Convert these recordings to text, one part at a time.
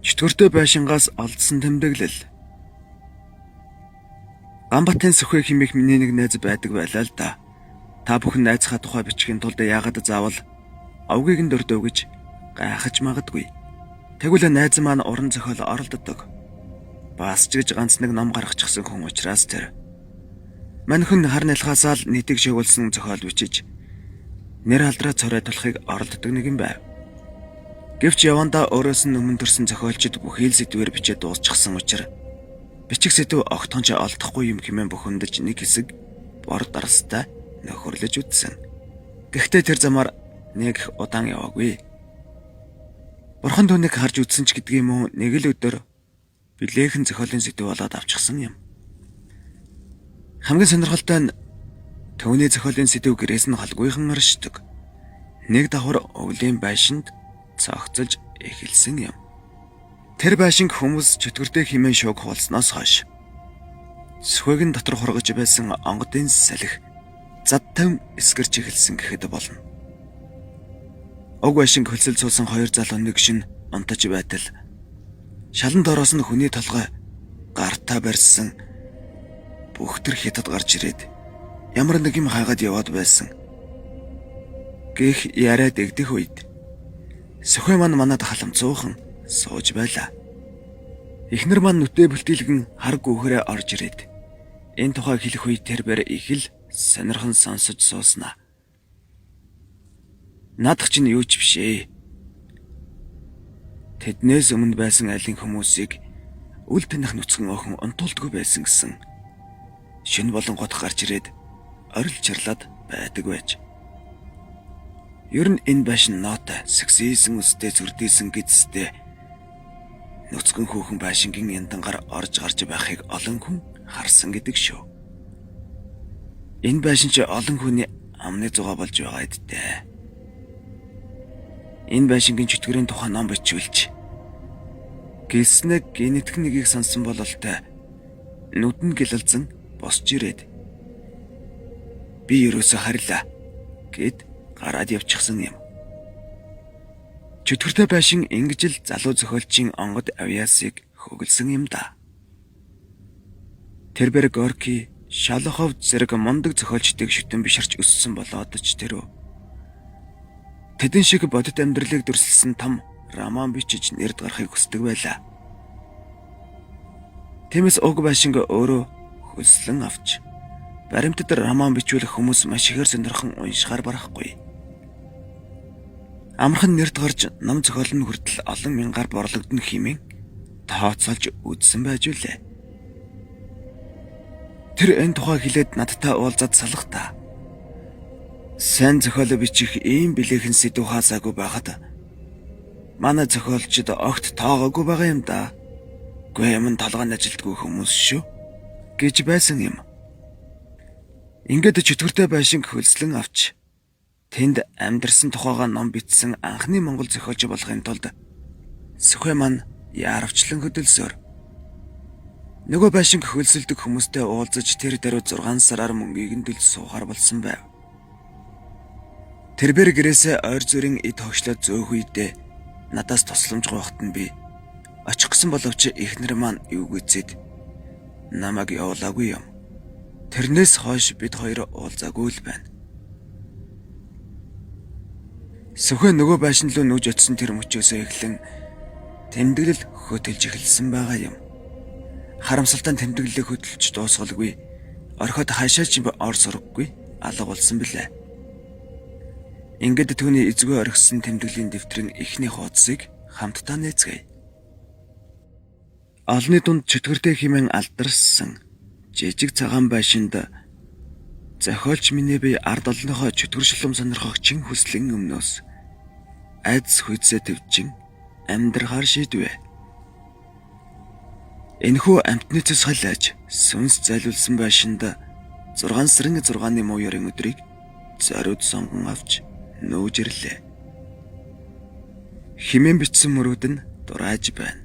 Чөтгөртэй байшингаас олдсон тэмдэглэл. Ганбатын Сүхэ хэмээх миний нэг найз байдаг байлаа л да. Та бүхэн найзхаа тухай бичихийн тулд яагаад заавал овгийг нь дөрдөө гэж гайхаж магадгүй. Тэгвэл найз маань уран зохиол оролддог. Бас ч гэж ганц нэг ном гаргачихсан хүн учраас тэр. Манайхан хар нялхаасаа л нийтийг шигүүлсэн зохиол бичиж нэр алдраа цорой тулахыг оролддог нэг юм байв. Гэвч явандаа өөрөөс нь өмнө төрсэн зохиолчид бүхий л сэдвээр бичээд дуусчихсан учраас бичих сэдв огтхонч олдохгүй юм хэмээн бухимдаж нэг хэсэг бор дарстай нөхөрлөж үтсэн. Гэхдээ тэр замаар нэг удаан яваагүй. Бурхан түүнийг харж үтсэн ч гэдгийг юм уу, нэг л өдөр билээхэн зохиолын сэдв болоод авчихсан юм. Хамгийн сонирхолтой нь түүний зохиолын сэдв гэрээс нь холгүйхан оршдог. Нэг давхар өвлийн байшинд цогцолж эхэлсэн юм. Тэр байшинг хүмүүс чөтгөртэй хэмээн шууг хуулсноос хойш Сүхэгийн дотор хургаж байсан онгодын салхи задтам эсгэрч эхэлсэн гэхэд болно. Уг байшинг хөлсөл суусан хоёр залуу нэг шин унтаж байтал шалан дороос нь хүний толгой гартаа барьсан бүхтэр хятад гарч ирээд ямар нэг юм хаагаад яваад байсан. Гэх яриад эгдэх үед Сүхэ маань манад халамцуухан сууж байлаа. Эхнэр маань нүтэ бэлтгэлгэн хар гүүхрээ орж ирээд энэ тухай хэлэх үед тэрбэр их л сонирхон сонсож сууснаа. Наадах чинь юу ч бишээ. Тэднээс өмнө байсан алин хүмүүсийг үл таних нүцгэн охин унтуулдгүй байсан гэсэн шин болон гот гарч ирээд орил чарлаад байдаг байж. Ер нь энэ байшин нотой сэгсийсэн өстэй зүрдийсэн гэдстэй нүцгэн хүүхэн байшингийн яндангаар орж гарч байхыг олон хүн харсан гэдэг шүү. Энэ байшин ч олон хүний амны зугаа болж байгаа эдтэй. Энэ байшингийн чөтгөрийн тухай ном бичүүлж гэлснэг генетик нэгийг сонсон бололтой нүд нь гэлэлзэн босч ирээд би ерөөсө харилаа гэд гараад явчихсан юм. Чөтгөртэй байшин ингэж л залуу зохиолчийн онгод авьяасыг хөглсөн юм да. Тэрбэр Горки, Шолохов зэрэг мундаг зохиолчдыг шүтэн биширч өссөн болоод ч тэрөө. Тэдэн шиг бодит амьдралыг дүрсэлсэн том роман бичиж нэрд гарахыг хүсдэг байлаа. Тиймээс уг байшинг өөрөө хөлслөн авч баримтад роман бичүүлэх хүмүүс маш ихээр сонирхон уншихаар барахгүй. Амархан нэрд гарч ном зохиолн хүртэл олон мянгаар борлогдно хэмээн тооцоолж үзсэн байж үлээ. Тэр энэ тухай хэлээд надтай уулзаад салах та. Сайн зохиол бичих ийм билээхэн сэдв хаасаагүй байхад манай зохиолчд огт тоогоогүй байгаа юм да. Гүй юм толгойн ажилтгүй хүмүүс шүү гэж байсан юм. Ингээд чөтгөртэй байшинг хөлслөн авч тэнд амьдарсан тухайга ном бичсэн анхны монгол зохиолч болохын тулд Сүхэ маань яарвчлан хөдөлсөөр нөгөө байшинг хөлсөлдөг хүмүүстэй уулзаж тэр даруй 6 сараар мөнгийг нь төлж суухаар болсон байв. Тэрбэр гэрээсээ ойр зүрийн эд хогшлоод зөөх үедээ надаас тусламж гуйхад нь би очих гэсэн боловч эхнэр маань юу гэцэд намайг явуулаагүй юм. Тэрнээс хойш бид хоёр уулзаагүй л байна. Сүхэ нөгөө байшин руу нүүж очисон тэр мөчөөсөө эхлэн тэмдэглэл хөтөлж эхэлсэн байгаа юм. Харамсалтай тэмдэглэлээ хөтөлж дуусгалгүй. Орхиод хаашаа ч ор сургаггүй алга болсон билээ. Ингээд түүний эзгүй орхисон тэмдэглэлийн дэвтрийн эхний хуудсыг хамтдаа нээцгээе. Олны дунд чөтгөртэй хэмээн алдарсан жижиг цагаан байшинд зохиолч минь би ард олонхоо чөтгөр шулам сонирхох чин хүслийн өмнөөс айдас хүйцээ төвчин амьдрахаар шийдвэ. Энэхүү амтныцээс халааж сүнс зайлуулсан байшинд 6 сарын 6-ны мууярын өдрийг зориуд сонгон авч нүүж ирлээ. Химэн бичсэн мөрүүд нь дурааж байна.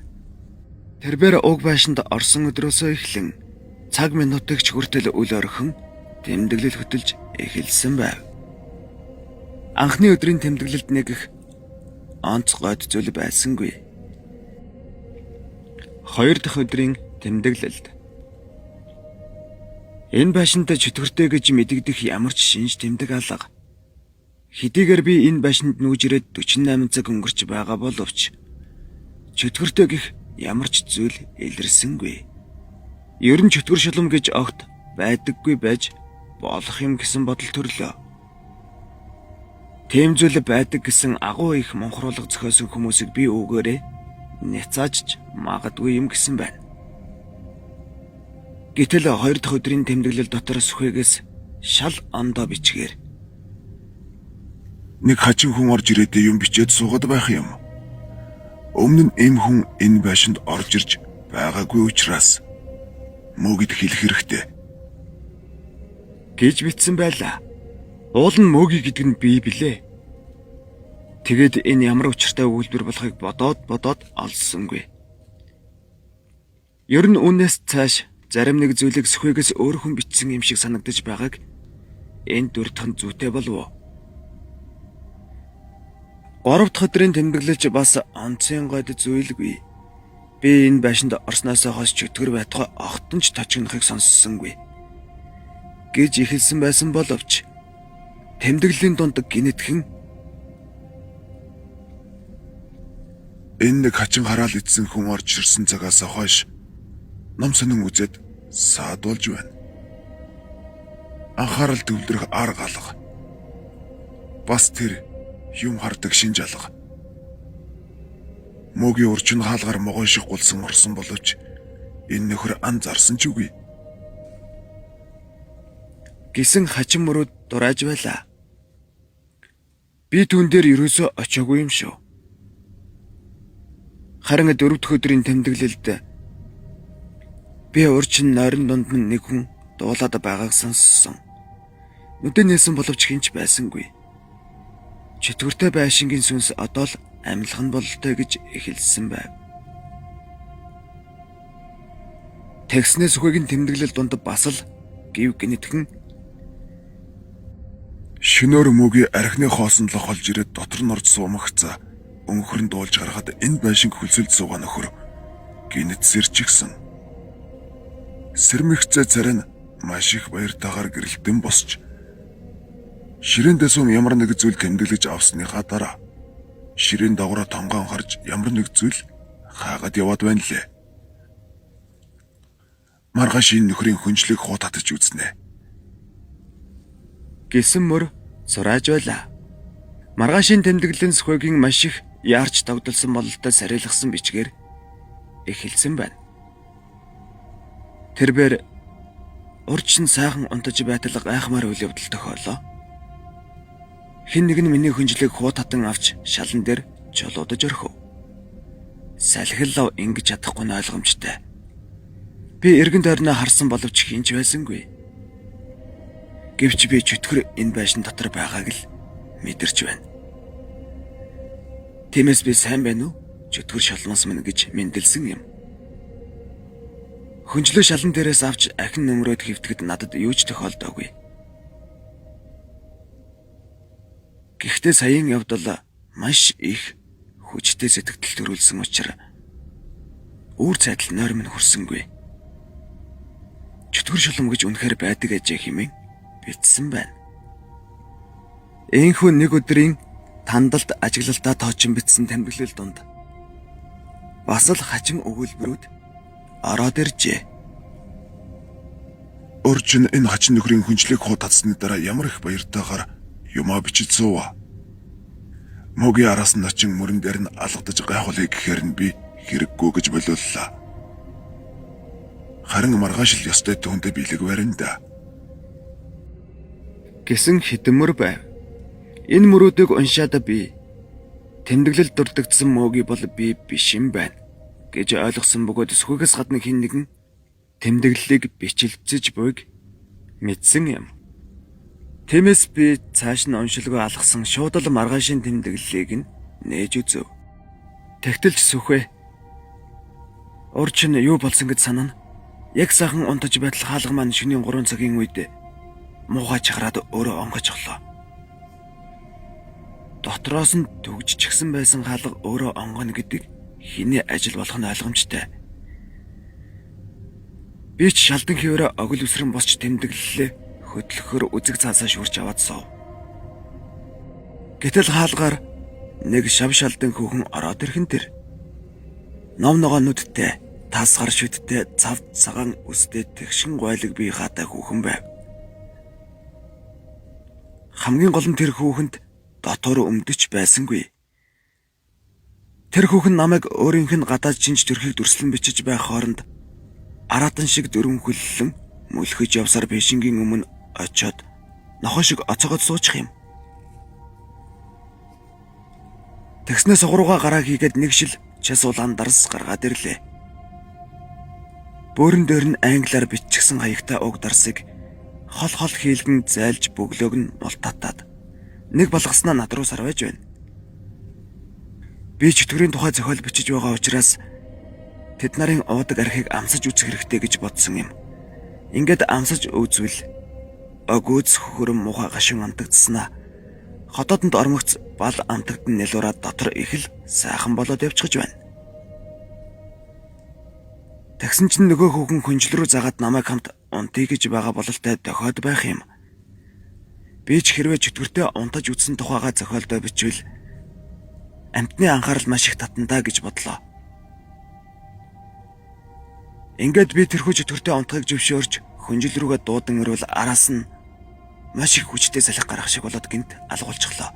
Тэрбэр уг байшинд орсон өдрөөсөө эхлэн цаг минутыг ч хүртэл үл орхин тэмдэглэл хөтөлж эхэлсэн байв. Анхны өдрийн тэмдэглэлд нэг их онц гойд зүйл байсангүй. 2 дахь өдрийн тэмдэглэлд. Энэ байшинтай чөтгөртэй гэж мэдэгдэх ямар ч шинж тэмдэг алга. Хэдийгээр би энэ байшинд нүүж ирээд 48 цаг өнгөрч байгаа боловч чөтгөртэй гэх ямар ч зүйл илэрсэнгүй. Ер нь чөтгөр шулам гэж огт байдаггүй байж болох юм гэсэн бодол төрлөө. Тийм зүйл байдаг гэсэн агуу их монхруулга зохиосон хүмүүсийг би үгээрээ няцаажж магадгүй юм гэсэн байна. Гэтэл 2 дахь өдрийн тэмдэглэл дотор сүхэгээс шал ондоо бичгээр нэг хачин хүн орж ирээд юм бичээд суугаад байх юм. Өмнө нь эм хүн энэ байшинд орж ирж байгаагүй учраас мөгөд хэлэх хэрэгтэй гэж бичсэн байлаа. Уул нь мөги гэдэг нь би билээ. Тэгээд энэ ямар учиртай өгүүлбэр болохыг бодоод олсонгүй. Ер нь үнээс цааш зарим нэг зүйлийг сүхэгээс өөр хүн бичсэн юм шиг санагдаж байгааг энэ дүртхэн зүйтэй болов. 3 дахь өдрийн тэмдэглэлч бас онцгийн гойд зүйлгүй. Би энэ байшинд орсноос хойш чөтгөр байтугай огтонч тожигнохыг сонссонгүй гэж ихэлсэн байсан боловч тэмдэглэлийн дунд гинэтхэн энэ нэг хачин хараал идсэн хүн орж ирсэн цагаас хойш ном сонин үзээд саадуулж байна. Анхаарал төвлөрөх арга алга. Бас тэр юм хардаг шинж алга. Мөгийн урчин хаалгаар могой шиг гулсан орсон боловч энэ нөхөр анзаарсан ч үгүй гэсэн хачин мөрөд дурааж байлаа. Би түн дээр ерөөсөө очиагүй юм шүү. Харин 4 дахь өдрийн тэмдэглэлд би урчин нойрон дунд минь нэг хүн дуулаад байгааг сонссон. Нүдэн нээсэн боловч хинч байсангүй. Чөтгөртэй байшингийн сүнс одоо л амьлах нь бололтой гэж эхэлсэн байв. Тэгснээс үхгийн тэмдэглэл дунд бас л гів гинэтхэн шинээр мөгийн архины хооснолох олж ирээд дотор нь орж суумагцаа өнхөр нь дуулж гарахад энэ байшинг хөлсөлд суугаа нөхөр гинэт сэрчигсэн. Сэрмэгцээ царай нь маш их баяртайгаар гэрэлтэн босч ширээн дэсүм ямар нэг зүйл тэмдэглэж авсныхаа дараа ширээн дагавраа тонгоон харж ямар нэг зүйл хаагаад яваад байна лээ. Маргааш энэ нөхрийн хүнжлийг хуу татаж үзнэ гэсэн мөр сурааж байлаа. Маргаашийн тэмдэглэлийн сүхгийн маш их яарч давталсан бололтой сарилгасан бичгээр эхэлсэн байна. Тэрбээр урчин сайхан унтаж байтал гайхмаар үйл явдал тохиолоо. Хэн нэг нь миний хүнжлийг хуу татан авч шалан дээр жолоодож орхив. Салхил лав ингэж чадахгүй нь ойлгомжтой. Би эргэн тойрноо харсан боловч хинч байсангүй. Гэвч би чөтгөр энэ байшин дотор байгааг л мэдэрч байна. Тиймээс би сайн байна уу? Чөтгөр шалмаас минь гэж мэндэлсэн юм. Хүнжлөө шалан дээрээс авч ахин нөмрөөд хөвтгöd надад юу ч тохиолдоогүй. Гэхдээ саяын явдал маш их хүчтэй сэтгэл төрүүлсэн учраас үүр цайдал нойр минь хүрсэнгүй. Чөтгөр шулам гэж үнэхээр байдаг ажээ хэмээн бичсэн байна. Энэхүү нэг өдрийн тандалд ажиглалтаа тоочин бичсэн тэмдэглэл дунд бас л хачин өгүүлбэрүүд ороод иржээ. Урчин энэ хачин нөхрийн хүнжлийг хуу татсны дараа ямар их баяртайгаар юмаа бичиж суув. Мөгийн араас нь очин мөрөн дээр нь алгадаж гайхуулъя гэхээр нь би хэрэггүй гэж болиуллаа. Харин маргааш л ёстой түүндээ билег барина. Гэсэн хитэмөр байв. Энэ мөрүүдийг уншаад би тэмдэглэл дурддагдсан мөгийн бол би биш юм байна гэж ойлгосон бөгөөд сүхэгээс гадна хэн нэгэн тэмдэглэлийг бичлэлцэж буйг мэдсэн юм. Тиймээс би цааш нь уншилгүй алгасан шууд л маргаашийн тэмдэглэлийг нээж үзв. Тэгтэлж сүхвэ. Урчин юу болсон гэж санана. Яг сайхан унтаж байтал хаалга маань шөнийн 3 цагийн үед муухай чахраад өөрөө онгож оглоо. Дотроос нь төгжчихсэн байсан хаалга өөрөө онгоно гэдэг хиний ажил болох нь ойлгомжтой. Би ч шалдан хിവэрэ огл үсрэн босч тэмдэглэлээ хөдлөхөр үзэг цаасаа шүрч аваад суув. Гэтэл хаалгаар нэг шав шалдан хүүхэн ороод ирхэн тэр. Ном ногоо нүдтэй, тасгар шүттэй, цав цагаан үстэй тэгшин гойлог бие хаатай хүүхэн байв. Хамгийн гол нь тэр хүүхэнд дотор өмдөж байсангүй. Тэр хүүхэн намайг өөрийнх нь гадаад шинж төрхийг дүрслэн бичиж байх хооронд аратан шиг дөрвөнхөллөн мөлхөж явсаар бишингийн өмнө очиод нохоо шиг оцоогод суучих юм. Тэгснээ сугруугаа гараа хийгээд нэг шил час улаан дарс гаргаад ирлээ. Бөөрөн дээр нь англиар бичигдсэн хаягтай уг дарсыг хол хийлгэн зайлж бөглөөг нь мултаатаад нэг болгосноо над руу сарвайж байна. Би чөтгөрийн тухай зохиол бичиж байгаа учраас тэд нарын уудаг архийг амсаж үзэх хэрэгтэй гэж бодсон юм. Ингээд амсаж үзвэл огөөц хөрөм муухай гашин амтагдсанаа хотоодонд ормогц бал амтагдан нэлураад дотор их л сайхан болоод явчихж байна. Тэгсэн чинь нөгөө хүүхэн хүнжил рүү загаад намайг хамт унтъя гэж байгаа бололтой дохиод байх юм. Би ч хэрвээ чөтгөртөө унтаж үтсэн тухайга зохиолдоо бичвэл амьтны анхаарал маш их татандаа гэж бодлоо. Ингээд би тэрхүү чөтгөртөө унтахыг зөвшөөрч хүнжил рүүгээ дуудан ирвэл араас нь маш их хүчтэй салхи гарах шиг болоод гинт алгуулчихлоо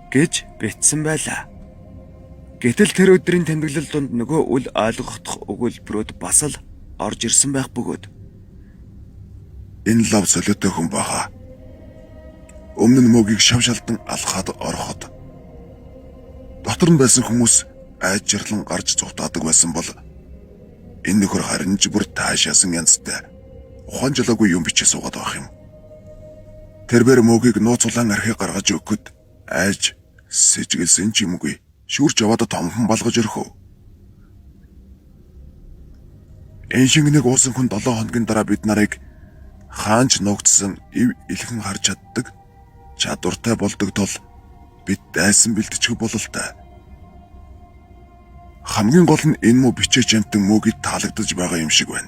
гэж битсэн байлаа. Гэтэл тэр өдрийн тэмдэглэл донд нөгөө үл ойлгохдох өгүүлбэрүүд бас л орж ирсэн байх бөгөөд энэ лав солиотой хүн баха. Өмнө нь мөгийг шавшалдан алхаад ороход дотор нь байсан хүмүүс айж жирлэн гарч зугатаадаг байсан бол энэ нөхөр харин ч бүр таашаасан янзтай ухаан жалаагүй юм бичиж суугаад байх юм. Тэрбэр мөгийг нууцулан архийг гаргаж өгөхөд айж сэжгэлсэн ч юмгүй шүрч аваад томхон болгож өрхөө. Энэ шиг нэг уусан хүн 7 хоногийн дараа бид нарыг хаанч нуугдсан ив илхэн харж чаддаг чадвартай болдог тул бид дайсан бэлтчих бололтой. Хамгийн гол нь энэ муу бичээч амтан мөгийг таалагдаж байгаа юм шиг байна.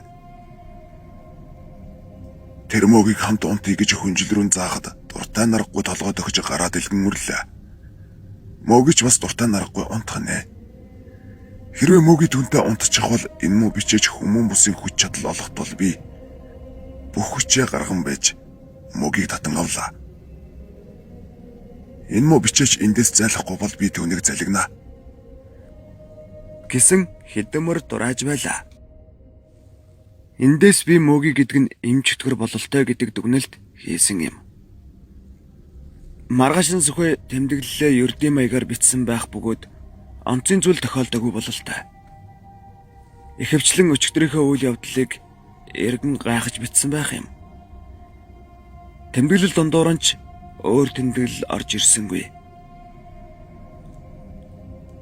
Тэр мөгийг хамт унтъя гэж хүнжил рүү заахад дуртай нарахгүй толгой төгж гараад илгэн үрлээ. Мөгич бас дуртай нарахгүй унтах нэ. Хэрвээ мөгийг түнтэй унтчих бол энэ муу бичээч хүмүүн бүсийн хүч чадал олох тул би бүх хүчээ гарган байж мөгийг татан авлаа. Энэ муу бичээч эндээс зайлахгүй бол би түүнийг залгинаа гэсэн хэдэмөр дурааж байлаа. Эндээс би мөгийг гэдэг нь эмч чөтгөр бололтой гэдэг дүгнэлт хийсэн юм. Маргааш нь зөвхөн тэмдэглэлээ ердийн маягаар бичсэн байх бөгөөд онцгийн зүйл тохиолдоогүй бололтой. Ихэвчлэн өчигдрийнхөө үйл явдлыг эргэн гайхаж бичсэн байх юм. Тэмдэглэл дундуур нь ч өөр тэмдэглэл орж ирсэнгүй.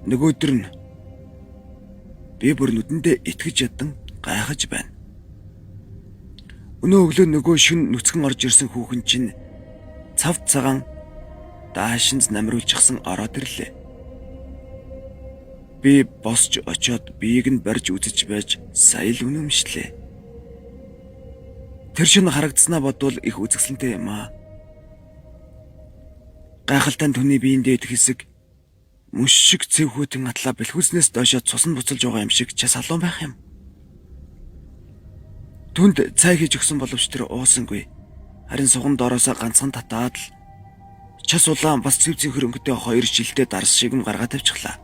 Нөгөөдөр нь би бүр нүдэндээ итгэж ядан гайхаж байна. Өнөө өглөө нөгөө шүн нүцгэн орж ирсэн хүүхэн чинь цав цагаан даашинз намруулчихсан ороод ирлээ. Би босч очиод биеийг нь барьж үзэж байж сая л үнэмшлээ. Тэр шин харагдсанаа бодвол их үзэсгэлэнтэй юм аа. Гайхалтай түүний биендээ идэх хэсэг мөш шиг цэвхүүтэн атлаа бэлхүүснээс доошоо цусан буцалж байгаа юм шиг час халуун байх юм. Түнд цай хийж өгсөн боловч тэр уусангүй. Харин суган доороосоо ганцхан татаад л час улаан бас цэв хөрөнгөтэй 2 жилтэй дарс шигм гаргаад тавьчихлаа.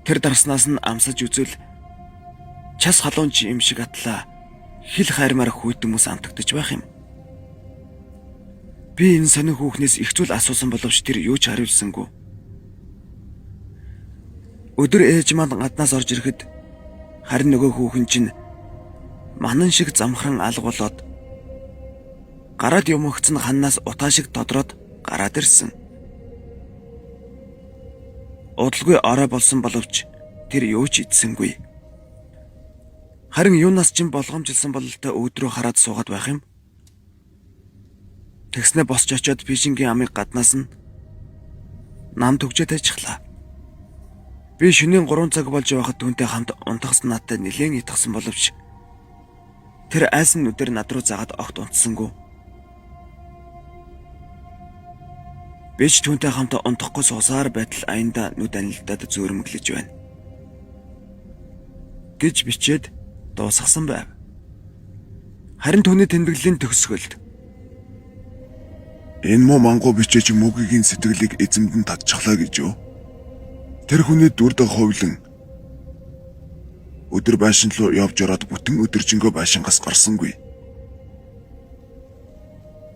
Тэр дарснаас нь амсаж үзвэл час халуун юм шиг атлаа хил хайрмаар хүйтэмс амтагдаж байх юм. Би энэ сонин хүүхнээс их зүйл асуусан боловч тэр юу ч хариулсангүй. Өдөр ээж маань гаднаас орж ирэхэд харин нөгөө хүүхэн чинь манан шиг замхран алга болоод гараад юм өгцөн ханнаас утаа шиг тодроод гараад ирсэн. Удалгүй орой болсон боловч тэр юу ч идсэнгүй. Харин юунаас ч болгоомжилсан бололтой өөдрөө хараад суугаад байх юм. Тэгснэ босч очиод фишингийн амыг гаднаас нь нам төгжөөд ажиглаа. Би шөнийн 3 цаг болж байхад түүнтэй хамт унтахс надтай нэлээд итгсэн боловч тэр айсан нүдээр над руу загаад огт унтсангүй. Би ч түүнтэй хамт унтахгүй суусаар байтал аянда нүд анилдаад зөөрмөглөж байна. Гэж бичээд дуусгасан байв. Харин түүний тэмдэглэлийн төгсгөлд Энэ муу мангу бичээч мөгийн сэтгэлийг эзэмдэн татчихлаа гэж юу? Тэр хүний дүрд ховлон өдөр байшин руу явж ороод бүтэн өдөржингөө байшингаас гарсангүй.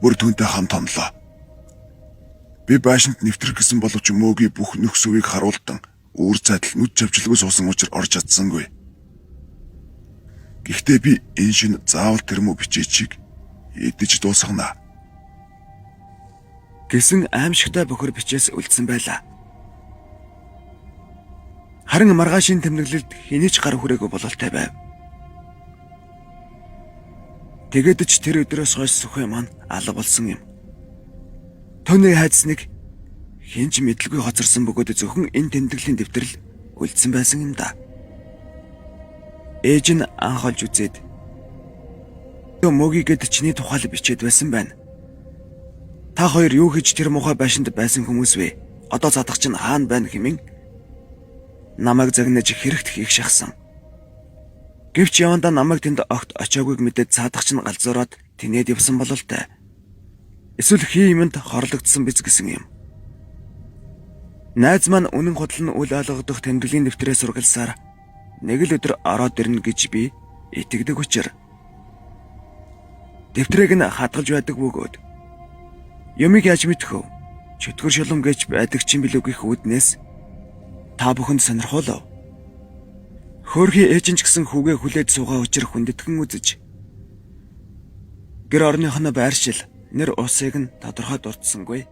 Бүр түүнтэй хамт хонлоо. Би байшинд нэвтрэх гэсэн боловч мөгийн бүх нөхс үеийг харуулдан үүр цайдал нүд чавчилгүй суусан учраас орж чадсангүй. Гэхдээ би энэ шин заавал тэр муу бичээчийг идэж дуусгана гэсэн аимшигтай бохор бичээс үлдсэн байлаа. Харин маргаашийн тэмдэглэлд хэний ч гар хүрээгүй бололтой байв. Тэгээд ч тэр өдрөөс хойш сүхэ маань алга болсон юм. Төвний хайцныг хинч мэдлгүй хоцорсон бөгөөд зөвхөн энэ тэмдэглэлийн дэвтэрл үлдсэн байсан юм да. Ээж нь анх олж үзээд мөгийгэд чиний тухай л бичээд байсан байна. Та хоёр юу хийж тэр муухай байшинд байсан хүмүүс вэ? Одоо задах чинь хаана байна хэмээн намайг загнаж хэрэгт хийх шахсан. Гэвч явандаа намайг тэнд огт очиагүйг мэдээд цаадах чинь галзуураад тинээд явсан бололтой. Эсвэл хий юмд хорлогдсон биз гэсэн юм. Найз маань үнэн худал нь үл ойлгох тэмдэглэлийн дэвтрээ сургалсаар нэг л өдөр ороод ирнэ гэж би итгэдэг учраас дэвтрийг нь хадгалж байдаг бөгөөд юмыг яаж мэдэх вэ? Чөтгөр шулам гэж байдаг чинь билүү гэх үүднээс та бүхэнд сонирхолоо. Хөөрхий ээж нь ч гэсэн хүүгээ хүлээж суугаа учрах хүндэтгэн үзэж гэр орныхоо байршил нэр усыг нь тодорхой дурдсангүй.